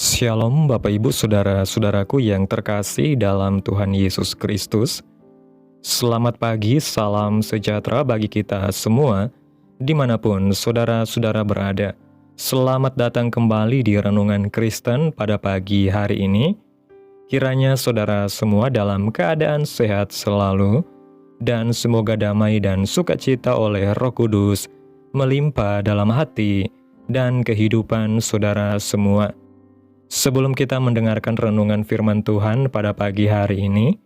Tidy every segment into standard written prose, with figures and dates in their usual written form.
Shalom Bapak Ibu Saudara-saudaraku yang terkasih dalam Tuhan Yesus Kristus. Selamat pagi, salam sejahtera bagi kita semua, dimanapun saudara-saudara berada. Selamat datang kembali di Renungan Kristen pada pagi hari ini. Kiranya saudara semua dalam keadaan sehat selalu, dan semoga damai dan sukacita oleh Roh Kudus melimpah dalam hati dan kehidupan saudara semua. Sebelum kita mendengarkan renungan firman Tuhan pada pagi hari ini,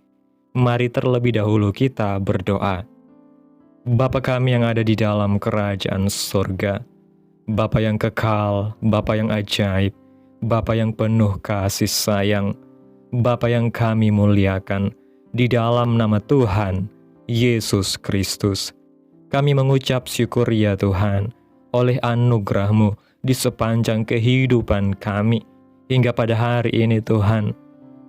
mari terlebih dahulu kita berdoa. Bapa kami yang ada di dalam kerajaan surga, Bapa yang kekal, Bapa yang ajaib, Bapa yang penuh kasih sayang, Bapa yang kami muliakan, di dalam nama Tuhan, Yesus Kristus. Kami mengucap syukur ya Tuhan, oleh anugerah-Mu di sepanjang kehidupan kami. Hingga pada hari ini Tuhan,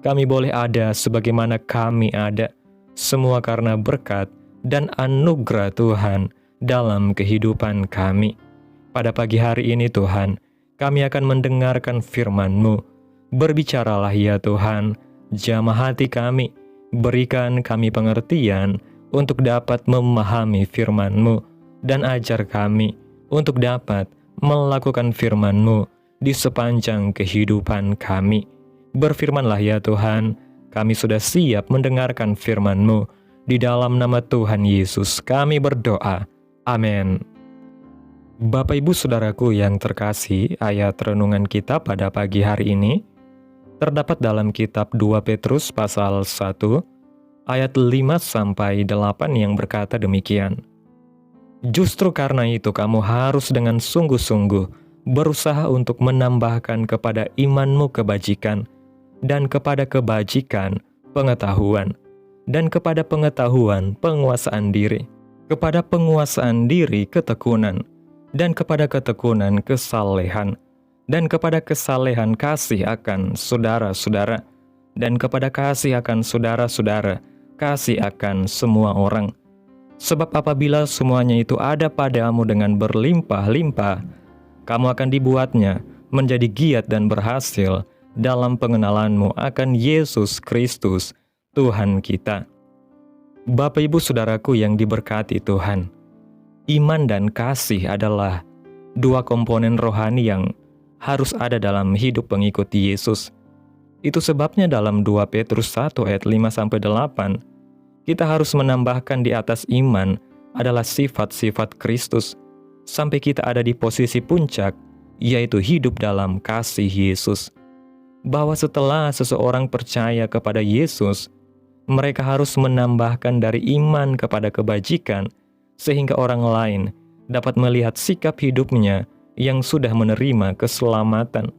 kami boleh ada sebagaimana kami ada, semua karena berkat dan anugerah Tuhan dalam kehidupan kami. Pada pagi hari ini Tuhan, kami akan mendengarkan firman-Mu. Berbicaralah ya Tuhan, jamah hati kami, berikan kami pengertian untuk dapat memahami firman-Mu, dan ajar kami untuk dapat melakukan firman-Mu di sepanjang kehidupan kami. Berfirmanlah ya Tuhan, kami sudah siap mendengarkan firman-Mu. Di dalam nama Tuhan Yesus kami berdoa. Amin. Bapak Ibu Saudaraku yang terkasih, ayat renungan kita pada pagi hari ini terdapat dalam kitab 2 Petrus pasal 1 ayat 5-8 yang berkata demikian. Justru karena itu kamu harus dengan sungguh-sungguh berusaha untuk menambahkan kepada imanmu kebajikan, dan kepada kebajikan pengetahuan, dan kepada pengetahuan penguasaan diri, kepada penguasaan diri ketekunan, dan kepada ketekunan kesalehan, dan kepada kesalehan kasih akan saudara-saudara, dan kepada kasih akan saudara-saudara, kasih akan semua orang. Sebab apabila semuanya itu ada padamu dengan berlimpah-limpah, kamu akan dibuatnya menjadi giat dan berhasil dalam pengenalanmu akan Yesus Kristus, Tuhan kita. Bapak Ibu Saudaraku yang diberkati Tuhan, iman dan kasih adalah dua komponen rohani yang harus ada dalam hidup pengikut Yesus. Itu sebabnya dalam 2 Petrus 1 ayat 5-8, kita harus menambahkan di atas iman adalah sifat-sifat Kristus, sampai kita ada di posisi puncak, yaitu hidup dalam kasih Yesus. Bahwa setelah seseorang percaya kepada Yesus, mereka harus menambahkan dari iman kepada kebajikan, sehingga orang lain dapat melihat sikap hidupnya yang sudah menerima keselamatan.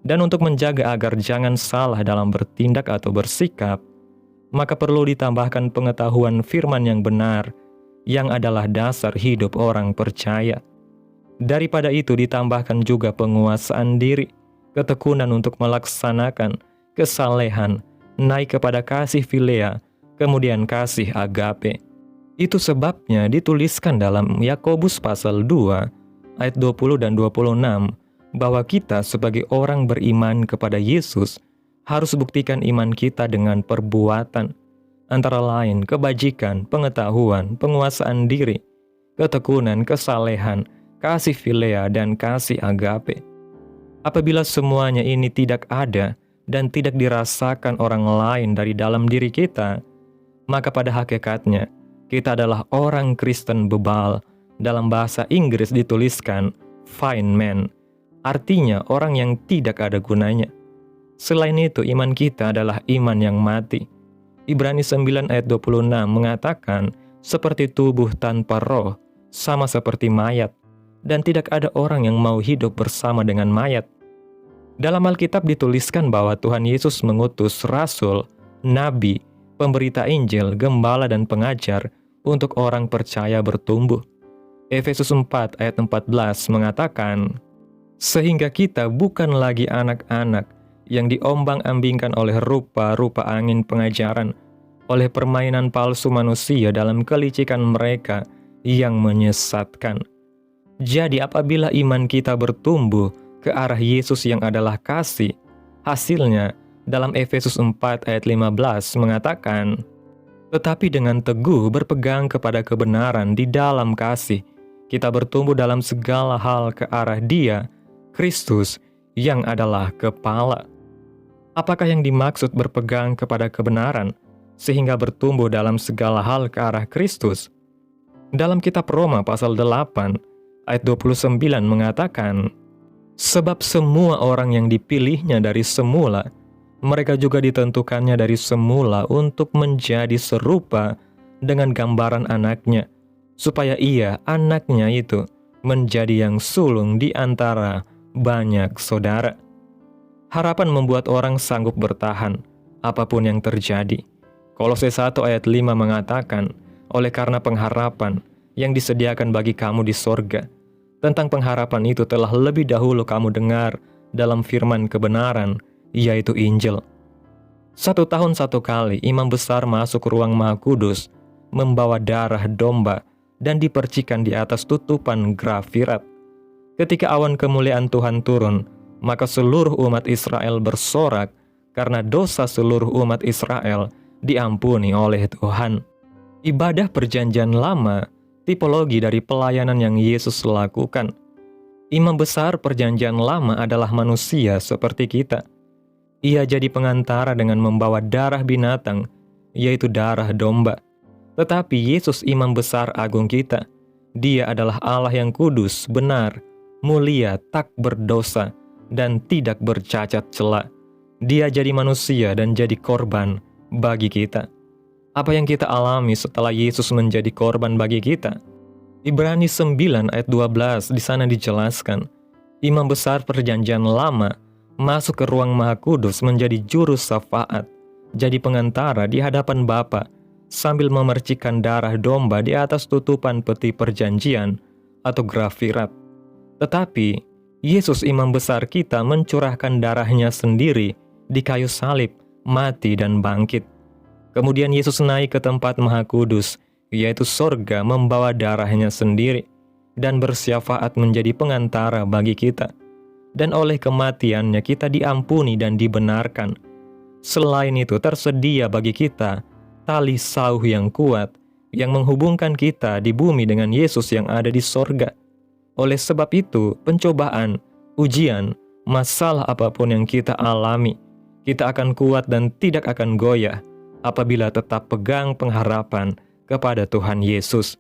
Dan untuk menjaga agar jangan salah dalam bertindak atau bersikap, maka perlu ditambahkan pengetahuan firman yang benar, yang adalah dasar hidup orang percaya. Daripada itu ditambahkan juga penguasaan diri, ketekunan untuk melaksanakan kesalehan, naik kepada kasih filea, kemudian kasih agape. Itu sebabnya dituliskan dalam Yakobus pasal 2 ayat 20 dan 26 bahwa kita sebagai orang beriman kepada Yesus harus buktikan iman kita dengan perbuatan, antara lain kebajikan, pengetahuan, penguasaan diri, ketekunan, kesalehan, kasih filea, dan kasih agape. Apabila semuanya ini tidak ada dan tidak dirasakan orang lain dari dalam diri kita, maka pada hakikatnya kita adalah orang Kristen bebal. Dalam bahasa Inggris dituliskan fine man, artinya orang yang tidak ada gunanya. Selain itu, iman kita adalah iman yang mati. Ibrani 9 ayat 26 mengatakan, seperti tubuh tanpa roh, sama seperti mayat, dan tidak ada orang yang mau hidup bersama dengan mayat. Dalam Alkitab dituliskan bahwa Tuhan Yesus mengutus rasul, nabi, pemberita Injil, gembala, dan pengajar untuk orang percaya bertumbuh. Efesus 4 ayat 14 mengatakan, sehingga kita bukan lagi anak-anak yang diombang-ambingkan oleh rupa-rupa angin pengajaran, oleh permainan palsu manusia dalam kelicikan mereka yang menyesatkan. Jadi apabila iman kita bertumbuh ke arah Yesus yang adalah kasih. Hasilnya, dalam Efesus 4 ayat 15 mengatakan, tetapi dengan teguh berpegang kepada kebenaran di dalam kasih, kita bertumbuh dalam segala hal ke arah Dia, Kristus, yang adalah kepala. Apakah yang dimaksud berpegang kepada kebenaran, sehingga bertumbuh dalam segala hal ke arah Kristus? Dalam kitab Roma pasal 8, ayat 29 mengatakan, sebab semua orang yang dipilihnya dari semula, mereka juga ditentukannya dari semula untuk menjadi serupa dengan gambaran anaknya, supaya ia, anaknya itu, menjadi yang sulung di antara banyak saudara. Harapan membuat orang sanggup bertahan, apapun yang terjadi. Kolose 1 ayat 5 mengatakan, oleh karena pengharapan yang disediakan bagi kamu di sorga, tentang pengharapan itu telah lebih dahulu kamu dengar dalam firman kebenaran, yaitu Injil. 1 tahun 1 kali imam besar masuk ke ruang Maha Kudus, membawa darah domba dan dipercikan di atas tutupan grafirat. Ketika awan kemuliaan Tuhan turun, maka seluruh umat Israel bersorak karena dosa seluruh umat Israel diampuni oleh Tuhan. Ibadah perjanjian lama, tipologi dari pelayanan yang Yesus lakukan. Imam besar perjanjian lama adalah manusia seperti kita. Ia jadi pengantara dengan membawa darah binatang, yaitu darah domba. Tetapi Yesus imam besar agung kita. Dia adalah Allah yang kudus, benar, mulia, tak berdosa, dan tidak bercacat cela. Dia jadi manusia dan jadi korban bagi kita. Apa yang kita alami setelah Yesus menjadi korban bagi kita? Ibrani 9 ayat 12 di sana dijelaskan, imam besar perjanjian lama masuk ke ruang Maha Kudus menjadi juru syafaat, jadi pengantara di hadapan Bapa, sambil memercikan darah domba di atas tutupan peti perjanjian atau grafirat. Tetapi, Yesus imam besar kita mencurahkan darahnya sendiri di kayu salib, mati dan bangkit. Kemudian Yesus naik ke tempat Maha Kudus, yaitu sorga, membawa darahnya sendiri, dan bersyafaat menjadi pengantara bagi kita. Dan oleh kematiannya kita diampuni dan dibenarkan. Selain itu tersedia bagi kita tali sauh yang kuat yang menghubungkan kita di bumi dengan Yesus yang ada di sorga. Oleh sebab itu, pencobaan, ujian, masalah apapun yang kita alami, kita akan kuat dan tidak akan goyah apabila tetap pegang pengharapan kepada Tuhan Yesus.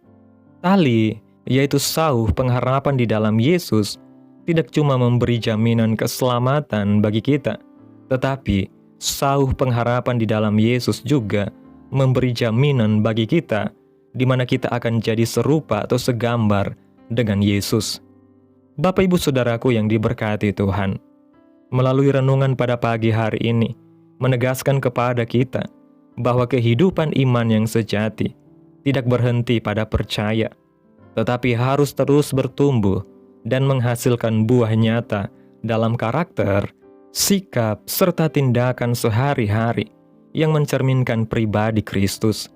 Tali, yaitu sauh pengharapan di dalam Yesus, tidak cuma memberi jaminan keselamatan bagi kita, tetapi sauh pengharapan di dalam Yesus juga memberi jaminan bagi kita, di mana kita akan jadi serupa atau segambar dengan Yesus. Bapak Ibu Saudaraku yang diberkati Tuhan, melalui renungan pada pagi hari ini, menegaskan kepada kita bahwa kehidupan iman yang sejati tidak berhenti pada percaya, tetapi harus terus bertumbuh dan menghasilkan buah nyata dalam karakter, sikap, serta tindakan sehari-hari yang mencerminkan pribadi Kristus.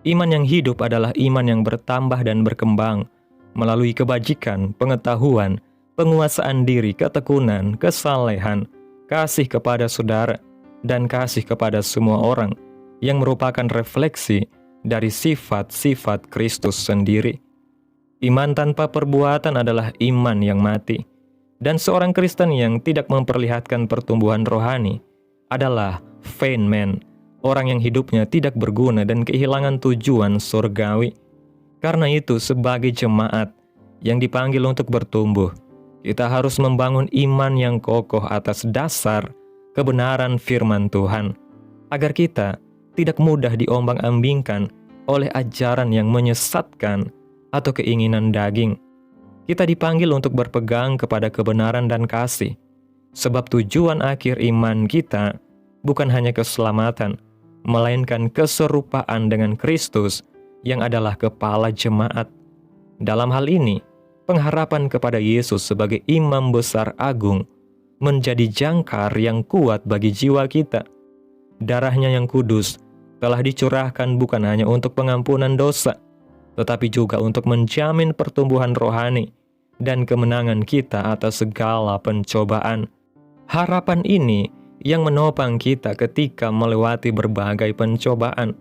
Iman yang hidup adalah iman yang bertambah dan berkembang melalui kebajikan, pengetahuan, penguasaan diri, ketekunan, kesalehan, kasih kepada saudara, dan kasih kepada semua orang yang merupakan refleksi dari sifat-sifat Kristus sendiri. Iman tanpa perbuatan adalah iman yang mati, dan seorang Kristen yang tidak memperlihatkan pertumbuhan rohani adalah vain man, orang yang hidupnya tidak berguna dan kehilangan tujuan surgawi. Karena itu, sebagai jemaat yang dipanggil untuk bertumbuh, kita harus membangun iman yang kokoh atas dasar kebenaran firman Tuhan, agar kita tidak mudah diombang-ambingkan oleh ajaran yang menyesatkan atau keinginan daging. Kita dipanggil untuk berpegang kepada kebenaran dan kasih, sebab tujuan akhir iman kita bukan hanya keselamatan, melainkan keserupaan dengan Kristus yang adalah kepala jemaat. Dalam hal ini, pengharapan kepada Yesus sebagai imam besar agung menjadi jangkar yang kuat bagi jiwa kita. Darahnya yang kudus telah dicurahkan bukan hanya untuk pengampunan dosa, tetapi juga untuk menjamin pertumbuhan rohani dan kemenangan kita atas segala pencobaan. Harapan ini yang menopang kita ketika melewati berbagai pencobaan,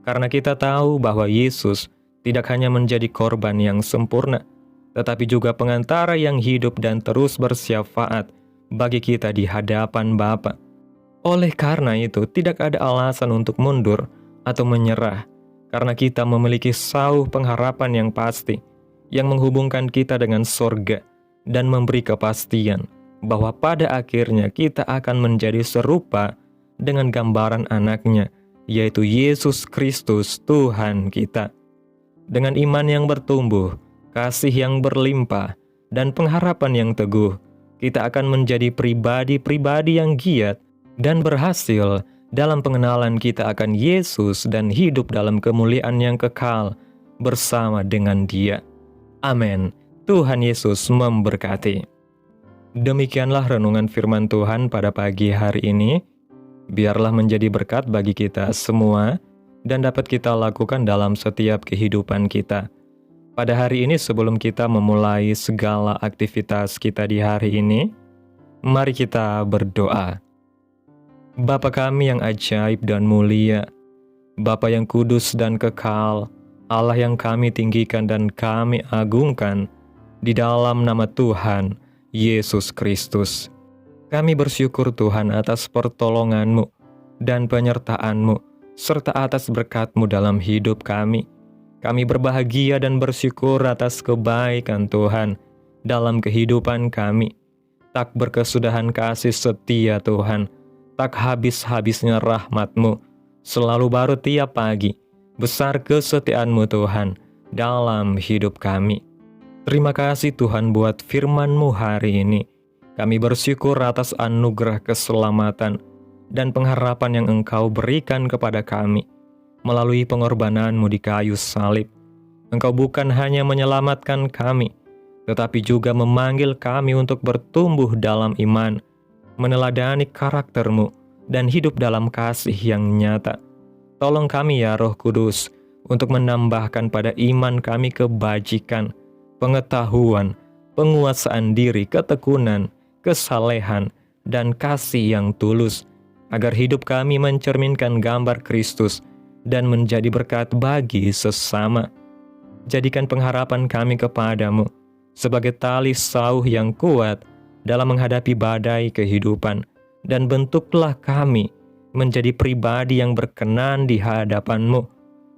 karena kita tahu bahwa Yesus tidak hanya menjadi korban yang sempurna, tetapi juga pengantara yang hidup dan terus bersyafaat bagi kita di hadapan Bapa. Oleh karena itu, tidak ada alasan untuk mundur atau menyerah, karena kita memiliki sauh pengharapan yang pasti, yang menghubungkan kita dengan sorga dan memberi kepastian bahwa pada akhirnya kita akan menjadi serupa dengan gambaran anaknya, yaitu Yesus Kristus Tuhan kita. Dengan iman yang bertumbuh, kasih yang berlimpah, dan pengharapan yang teguh, kita akan menjadi pribadi-pribadi yang giat dan berhasil dalam pengenalan kita akan Yesus dan hidup dalam kemuliaan yang kekal bersama dengan Dia. Amin. Tuhan Yesus memberkati. Demikianlah renungan firman Tuhan pada pagi hari ini. Biarlah menjadi berkat bagi kita semua dan dapat kita lakukan dalam setiap kehidupan kita. Pada hari ini sebelum kita memulai segala aktivitas kita di hari ini, mari kita berdoa. Bapa kami yang ajaib dan mulia, Bapa yang kudus dan kekal, Allah yang kami tinggikan dan kami agungkan, di dalam nama Tuhan Yesus Kristus. Kami bersyukur Tuhan atas pertolongan-Mu dan penyertaan-Mu, serta atas berkat-Mu dalam hidup kami. Kami berbahagia dan bersyukur atas kebaikan Tuhan dalam kehidupan kami. Tak berkesudahan kasih setia Tuhan, tak habis-habisnya rahmat-Mu, selalu baru tiap pagi, besar kesetiaan-Mu Tuhan dalam hidup kami. Terima kasih Tuhan buat firman-Mu hari ini. Kami bersyukur atas anugerah keselamatan dan pengharapan yang Engkau berikan kepada kami melalui pengorbanan-Mu di kayu salib. Engkau bukan hanya menyelamatkan kami, tetapi juga memanggil kami untuk bertumbuh dalam iman, meneladani karakter-Mu, dan hidup dalam kasih yang nyata. Tolong kami ya Roh Kudus, untuk menambahkan pada iman kami kebajikan, pengetahuan, penguasaan diri, ketekunan, kesalehan, dan kasih yang tulus, agar hidup kami mencerminkan gambar Kristus dan menjadi berkat bagi sesama. Jadikan pengharapan kami kepadamu sebagai tali sauh yang kuat dalam menghadapi badai kehidupan, dan bentuklah kami menjadi pribadi yang berkenan di hadapan-Mu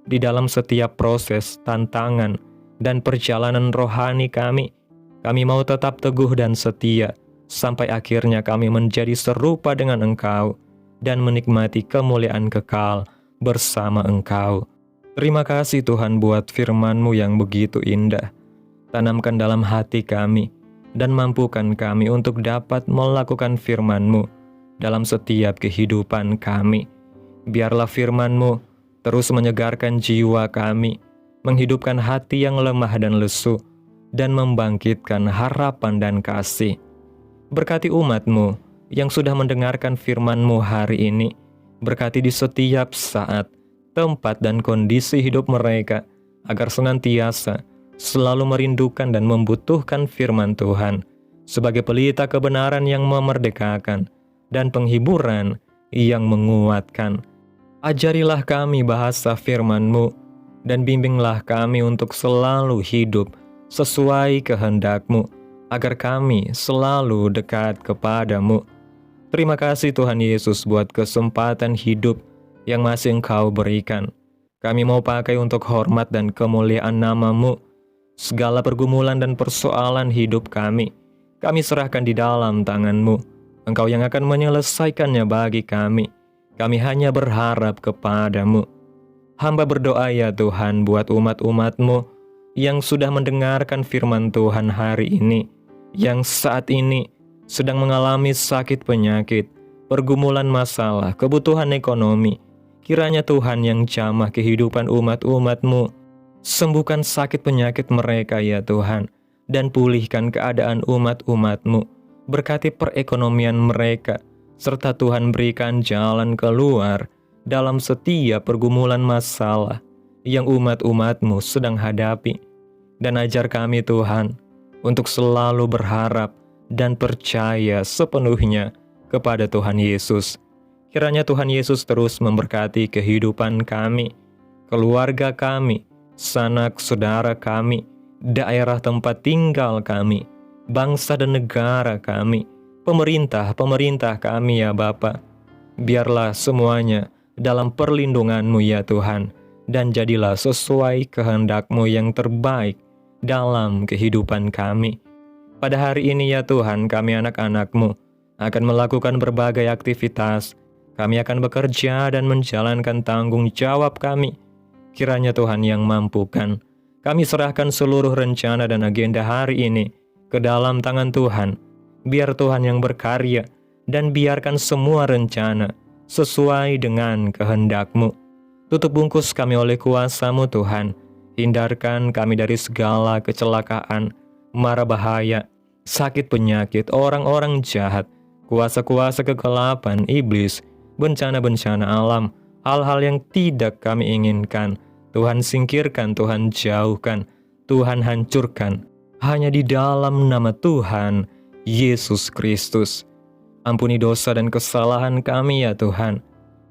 di dalam setiap proses, tantangan, dan perjalanan rohani kami. Kami mau tetap teguh dan setia sampai akhirnya kami menjadi serupa dengan Engkau dan menikmati kemuliaan kekal bersama Engkau. Terima kasih Tuhan buat firman-Mu yang begitu indah. Tanamkan dalam hati kami dan mampukan kami untuk dapat melakukan firman-Mu dalam setiap kehidupan kami. Biarlah firman-Mu terus menyegarkan jiwa kami, menghidupkan hati yang lemah dan lesu, dan membangkitkan harapan dan kasih. Berkati umat-Mu yang sudah mendengarkan firman-Mu hari ini. Berkati di setiap saat, tempat, dan kondisi hidup mereka, agar senantiasa selalu merindukan dan membutuhkan firman Tuhan sebagai pelita kebenaran yang memerdekakan dan penghiburan yang menguatkan. Ajarilah kami bahasa firman-Mu, dan bimbinglah kami untuk selalu hidup sesuai kehendak-Mu, agar kami selalu dekat kepada-Mu. Terima kasih Tuhan Yesus buat kesempatan hidup yang masih Engkau berikan. Kami mau pakai untuk hormat dan kemuliaan nama-Mu. Segala pergumulan dan persoalan hidup kami serahkan di dalam tangan-Mu. Engkau yang akan menyelesaikannya bagi kami. Kami hanya berharap kepada-Mu. Hamba berdoa ya Tuhan buat umat-umat-Mu yang sudah mendengarkan firman Tuhan hari ini, yang saat ini sedang mengalami sakit penyakit, pergumulan masalah, kebutuhan ekonomi. Kiranya Tuhan yang jamah kehidupan umat-umat-Mu, sembuhkan sakit penyakit mereka ya Tuhan, dan pulihkan keadaan umat-umat-Mu. Berkati perekonomian mereka, serta Tuhan berikan jalan keluar dalam setiap pergumulan masalah yang umat-umat-Mu sedang hadapi. Dan ajar kami Tuhan untuk selalu berharap dan percaya sepenuhnya kepada Tuhan Yesus. Kiranya Tuhan Yesus terus memberkati kehidupan kami, keluarga kami, sanak saudara kami, daerah tempat tinggal kami, bangsa dan negara kami, pemerintah kami ya Bapa. Biarlah semuanya dalam perlindungan-Mu ya Tuhan, dan jadilah sesuai kehendak-Mu yang terbaik dalam kehidupan kami. Pada hari ini ya Tuhan, kami anak-anak-Mu akan melakukan berbagai aktivitas. Kami akan bekerja dan menjalankan tanggung jawab kami. Kiranya Tuhan yang mampukan. Kami serahkan seluruh rencana dan agenda hari ini ke dalam tangan Tuhan. Biar Tuhan yang berkarya dan biarkan semua rencana sesuai dengan kehendak-Mu. Tutup bungkus kami oleh kuasa-Mu Tuhan. Hindarkan kami dari segala kecelakaan, mara bahaya, sakit penyakit, orang-orang jahat, kuasa-kuasa kegelapan, iblis, bencana-bencana alam, hal-hal yang tidak kami inginkan. Tuhan singkirkan, Tuhan jauhkan, Tuhan hancurkan. Hanya di dalam nama Tuhan Yesus Kristus. Ampuni dosa dan kesalahan kami ya Tuhan.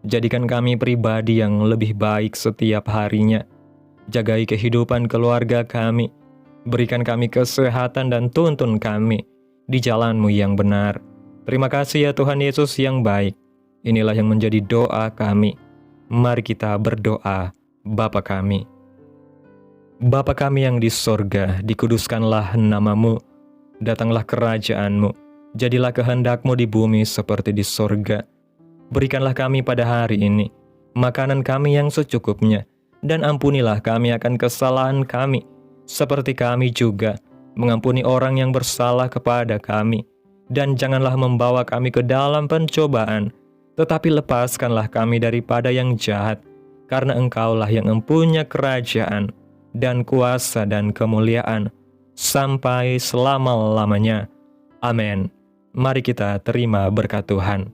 Jadikan kami pribadi yang lebih baik setiap harinya. Jagai kehidupan keluarga kami. Berikan kami kesehatan dan tuntun kami di jalan-Mu yang benar. Terima kasih ya Tuhan Yesus yang baik. Inilah yang menjadi doa kami. Mari kita berdoa. Bapa kami. Bapa kami yang di sorga, dikuduskanlah nama-Mu. Datanglah kerajaan-Mu. Jadilah kehendak-Mu di bumi seperti di sorga. Berikanlah kami pada hari ini makanan kami yang secukupnya, dan ampunilah kami akan kesalahan kami, seperti kami juga mengampuni orang yang bersalah kepada kami. Dan janganlah membawa kami ke dalam pencobaan, tetapi lepaskanlah kami daripada yang jahat, karena Engkaulah yang mempunyai kerajaan, dan kuasa dan kemuliaan, sampai selama-lamanya. Amin. Mari kita terima berkat Tuhan.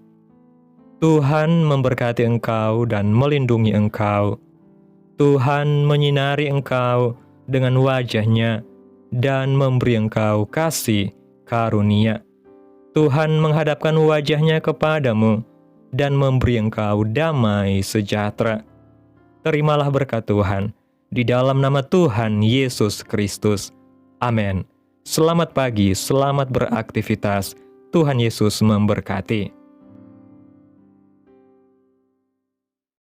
Tuhan memberkati engkau dan melindungi engkau. Tuhan menyinari engkau dengan wajah-Nya dan memberi engkau kasih karunia. Tuhan menghadapkan wajah-Nya kepadamu dan memberi engkau damai sejahtera. Terimalah berkat Tuhan di dalam nama Tuhan Yesus Kristus. Amin. Selamat pagi, selamat beraktivitas. Tuhan Yesus memberkati.